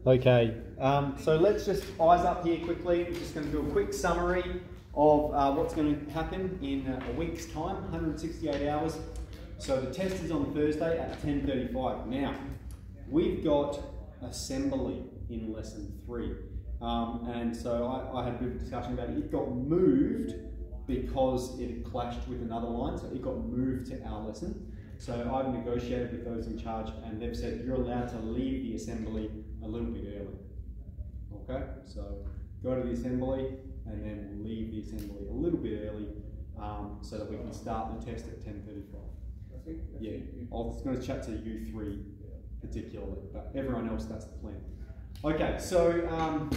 Okay, so let's just eyes up here quickly. We're just going to do a quick summary of what's going to happen in a week's time, 168 hours. So the test is on Thursday at 10:35. Now, we've got assembly in lesson 3. And so I had a bit of a discussion about it. It got moved because it clashed with another line, so it got moved to our lesson. So I've negotiated with those in charge and they've said you're allowed to leave the assembly a little bit early. Okay, so go to the assembly and then we'll leave the assembly a little bit early so that we can start the test at 10:35. Yeah, I was going to chat to you 3 particularly, but everyone else, that's the plan. Okay, so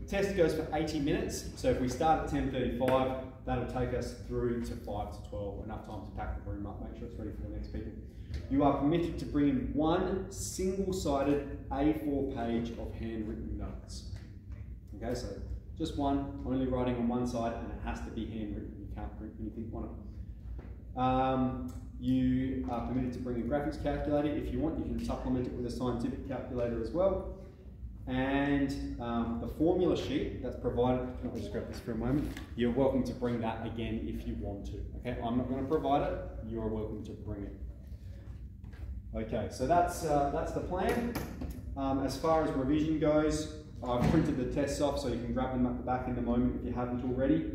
test goes for 80 minutes. So if we start at 10:35, that'll take us through to 5 to 12, enough time to pack the room up, make sure it's ready for the next people. You are permitted to bring in one single-sided A4 page of handwritten notes. Okay, so just one, only writing on one side, and it has to be handwritten. You can't print anything on it. You are permitted to bring a graphics calculator if you want. You can supplement it with a scientific calculator as well. And the formula sheet that's provided, I'll just grab this for a moment. You're welcome to bring that again if you want to. Okay, I'm not going to provide it. You are welcome to bring it. Okay, so that's the plan. As far as revision goes, I've printed the tests off so you can grab them at the back in the moment if you haven't already.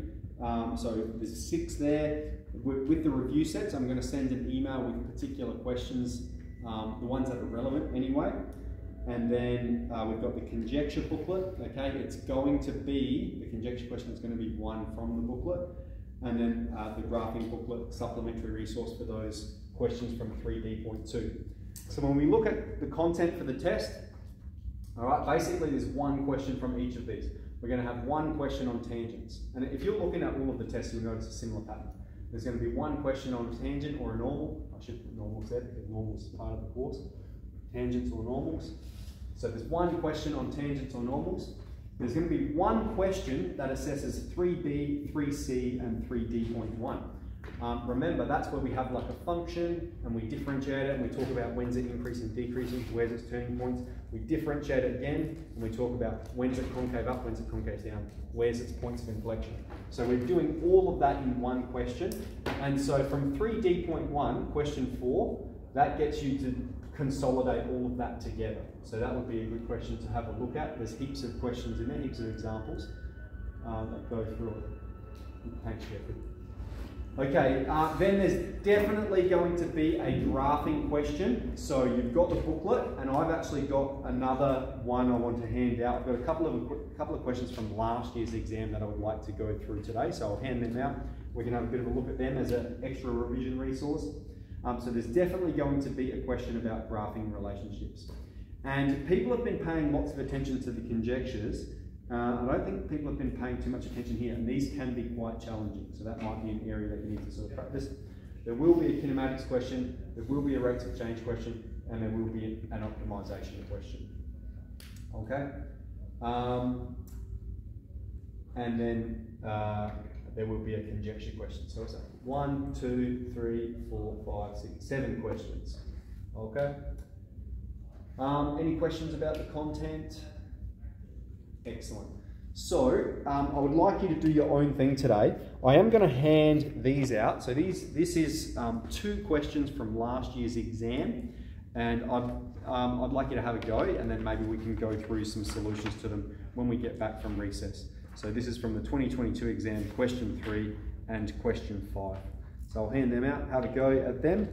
So there's 6 there. With the review sets, I'm going to send an email with particular questions, the ones that are relevant anyway. And then we've got the conjecture booklet. Okay, it's going to be, the conjecture question is going to be one from the booklet. And then the graphing booklet, supplementary resource for those questions from 3D.2. So when we look at the content for the test, all right, basically there's one question from each of these. We're going to have one question on tangents. And if you're looking at all of the tests, you'll notice a similar pattern. There's going to be one question on tangent or a normal. I should put normals there because normal is part of the course. Tangents or normals. So there's one question on tangents or normals. There's going to be one question that assesses 3b, 3c, and 3d.1. Remember, that's where we have like a function and we differentiate it and we talk about when's it increasing, decreasing, where's its turning points. We differentiate it again and we talk about when's it concave up, when's it concave down, where's its points of inflection. So we're doing all of that in one question. And so from 3d.1, question 4, that gets you to consolidate all of that together. So that would be a good question to have a look at. There's heaps of questions in there, heaps of examples that go through it. Thanks, Jeffrey. Okay, then there's definitely going to be a graphing question. So you've got the booklet, and I've actually got another one I want to hand out. I've got a couple of questions from last year's exam that I would like to go through today, so I'll hand them out. We can have a bit of a look at them as an extra revision resource. So there's definitely going to be a question about graphing relationships. And people have been paying lots of attention to the conjectures. I don't think people have been paying too much attention here, and these can be quite challenging. So that might be an area that you need to sort of practice. There will be a kinematics question, there will be a rates of change question, and there will be an optimization question. Okay? And then there will be a conjecture question. So it's 1, 2, 3, 4, 5, 6, 7 questions. Okay? Any questions about the content? Excellent. So I would like you to do your own thing today. I am going to hand these out. So this is 2 questions from last year's exam, and I'd like you to have a go, and then maybe we can go through some solutions to them when we get back from recess. So this is from the 2022 exam, question 3 and question 5. So I'll hand them out, have a go at them.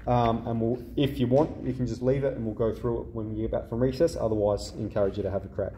And if you want, you can just leave it and we'll go through it when you get back from recess. Otherwise, encourage you to have a crack.